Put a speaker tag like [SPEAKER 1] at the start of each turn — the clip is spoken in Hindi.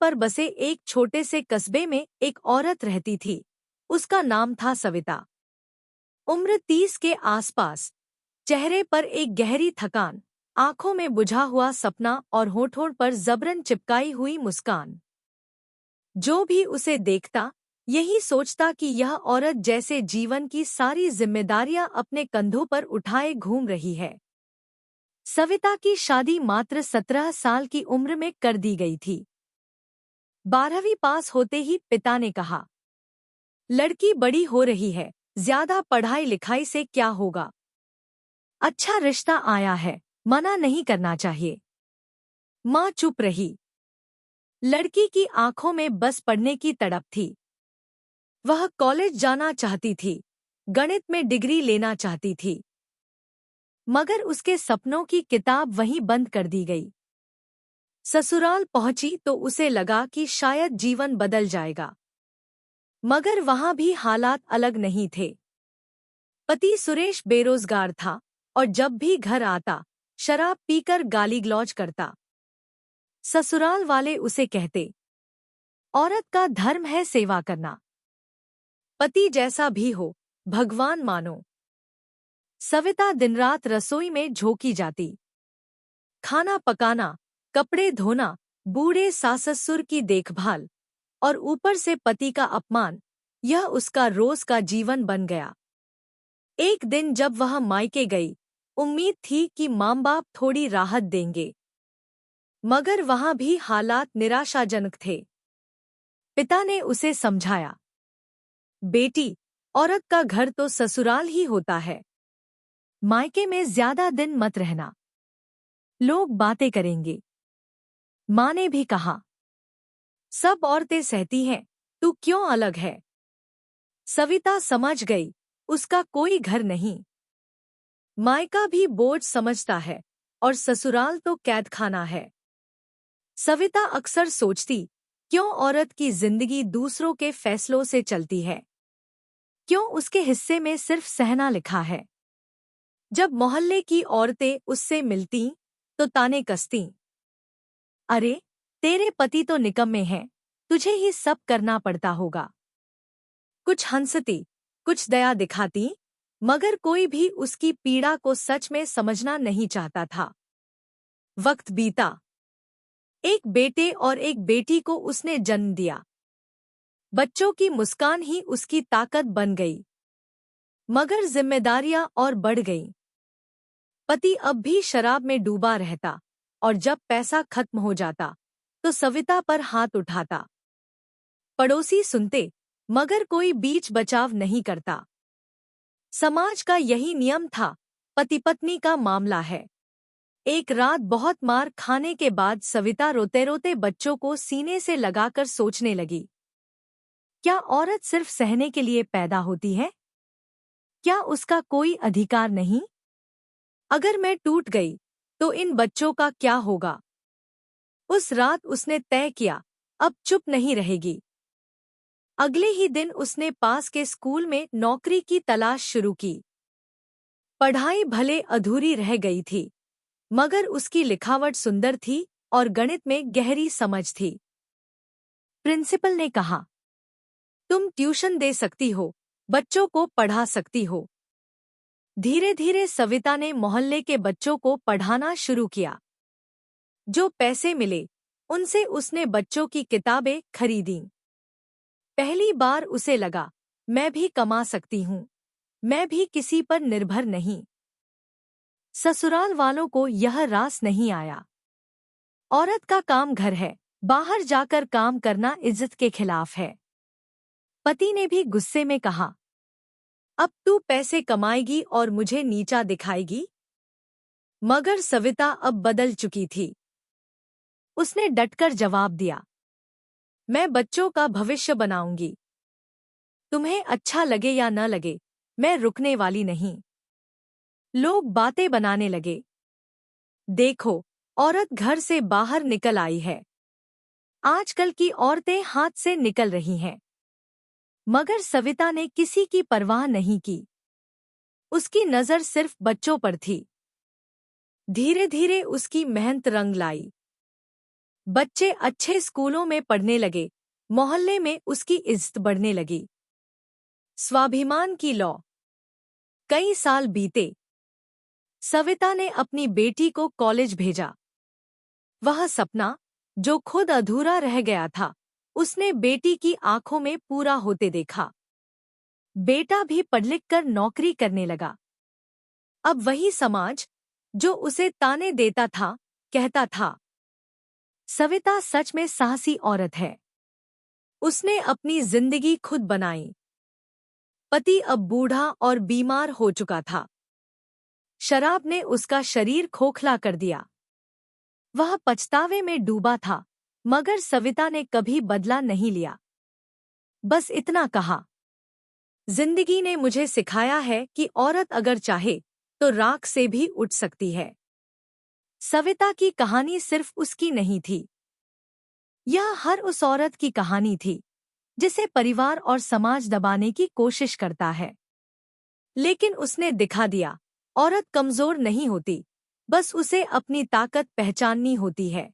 [SPEAKER 1] पर बसे एक छोटे से कस्बे में एक औरत रहती थी। उसका नाम था सविता। उम्र 30 के आसपास। चेहरे पर एक गहरी थकान, आंखों में बुझा हुआ सपना और होठों पर जबरन चिपकाई हुई मुस्कान। जो भी उसे देखता यही सोचता कि यह औरत जैसे जीवन की सारी जिम्मेदारियां अपने कंधों पर उठाए घूम रही है। सविता की शादी मात्र 17 साल की उम्र में कर दी गई थी। 12वीं पास होते ही पिता ने कहा, लड़की बड़ी हो रही है, ज्यादा पढ़ाई लिखाई से क्या होगा। अच्छा रिश्ता आया है, मना नहीं करना चाहिए। माँ चुप रही। लड़की की आंखों में बस पढ़ने की तड़प थी। वह कॉलेज जाना चाहती थी, गणित में डिग्री लेना चाहती थी। मगर उसके सपनों की किताब वहीं बंद कर दी गई। ससुराल पहुंची तो उसे लगा कि शायद जीवन बदल जाएगा। मगर वहां भी हालात अलग नहीं थे। पति सुरेश बेरोजगार था और जब भी घर आता शराब पीकर गाली गलौज करता। ससुराल वाले उसे कहते, औरत का धर्म है सेवा करना, पति जैसा भी हो भगवान मानो। सविता दिनरात रसोई में झोंकी जाती। खाना पकाना, कपड़े धोना, बूढ़े सास-ससुर की देखभाल और ऊपर से पति का अपमान, यह उसका रोज का जीवन बन गया। एक दिन जब वह मायके गई, उम्मीद थी कि माँ बाप थोड़ी राहत देंगे। मगर वहां भी हालात निराशाजनक थे। पिता ने उसे समझाया, बेटी, औरत का घर तो ससुराल ही होता है। मायके में ज्यादा दिन मत रहना, लोग बातें करेंगे। माँ ने भी कहा, सब औरतें सहती हैं, तू क्यों अलग है। सविता समझ गई, उसका कोई घर नहीं। मायका भी बोझ समझता है और ससुराल तो कैदखाना है। सविता अक्सर सोचती, क्यों औरत की जिंदगी दूसरों के फैसलों से चलती है। क्यों उसके हिस्से में सिर्फ सहना लिखा है। जब मोहल्ले की औरतें उससे मिलती तो ताने कसती, अरे तेरे पति तो निकम्मे हैं, तुझे ही सब करना पड़ता होगा। कुछ हंसती, कुछ दया दिखाती, मगर कोई भी उसकी पीड़ा को सच में समझना नहीं चाहता था। वक्त बीता। एक बेटे और एक बेटी को उसने जन्म दिया। बच्चों की मुस्कान ही उसकी ताकत बन गई। मगर जिम्मेदारियां और बढ़ गईं। पति अब भी शराब में डूबा रहता और जब पैसा खत्म हो जाता तो सविता पर हाथ उठाता। पड़ोसी सुनते, मगर कोई बीच बचाव नहीं करता। समाज का यही नियम था, पति पत्नी का मामला है। एक रात बहुत मार खाने के बाद सविता रोते रोते बच्चों को सीने से लगाकर सोचने लगी, क्या औरत सिर्फ सहने के लिए पैदा होती है? क्या उसका कोई अधिकार नहीं? अगर मैं टूट गई तो इन बच्चों का क्या होगा? उस रात उसने तय किया, अब चुप नहीं रहेगी। अगले ही दिन उसने पास के स्कूल में नौकरी की तलाश शुरू की। पढ़ाई भले अधूरी रह गई थी, मगर उसकी लिखावट सुंदर थी और गणित में गहरी समझ थी। प्रिंसिपल ने कहा, तुम ट्यूशन दे सकती हो, बच्चों को पढ़ा सकती हो। धीरे धीरे सविता ने मोहल्ले के बच्चों को पढ़ाना शुरू किया। जो पैसे मिले उनसे उसने बच्चों की किताबें खरीदीं। पहली बार उसे लगा, मैं भी कमा सकती हूँ, मैं भी किसी पर निर्भर नहीं। ससुराल वालों को यह रास नहीं आया। औरत का काम घर है, बाहर जाकर काम करना इज्जत के खिलाफ है। पति ने भी गुस्से में कहा, अब तू पैसे कमाएगी और मुझे नीचा दिखाएगी। मगर सविता अब बदल चुकी थी। उसने डटकर जवाब दिया, मैं बच्चों का भविष्य बनाऊंगी। तुम्हें अच्छा लगे या न लगे, मैं रुकने वाली नहीं। लोग बातें बनाने लगे, देखो, औरत घर से बाहर निकल आई है। आजकल की औरतें हाथ से निकल रही हैं। मगर सविता ने किसी की परवाह नहीं की। उसकी नजर सिर्फ बच्चों पर थी। धीरे धीरे उसकी मेहनत रंग लाई। बच्चे अच्छे स्कूलों में पढ़ने लगे, मोहल्ले में उसकी इज्जत बढ़ने लगी। स्वाभिमान की लौ। कई साल बीते। सविता ने अपनी बेटी को कॉलेज भेजा। वह सपना, जो खुद अधूरा रह गया था, उसने बेटी की आंखों में पूरा होते देखा। बेटा भी पढ़ लिख कर नौकरी करने लगा। अब वही समाज, जो उसे ताने देता था, कहता था, सविता सच में साहसी औरत है। उसने अपनी जिंदगी खुद बनाई। पति अब बूढ़ा और बीमार हो चुका था। शराब ने उसका शरीर खोखला कर दिया। वह पछतावे में डूबा था, मगर सविता ने कभी बदला नहीं लिया। बस इतना कहा, जिंदगी ने मुझे सिखाया है कि औरत अगर चाहे तो राख से भी उठ सकती है। सविता की कहानी सिर्फ उसकी नहीं थी। यह हर उस औरत की कहानी थी जिसे परिवार और समाज दबाने की कोशिश करता है। लेकिन उसने दिखा दिया, औरत कमजोर नहीं होती, बस उसे अपनी ताकत पहचाननी होती है।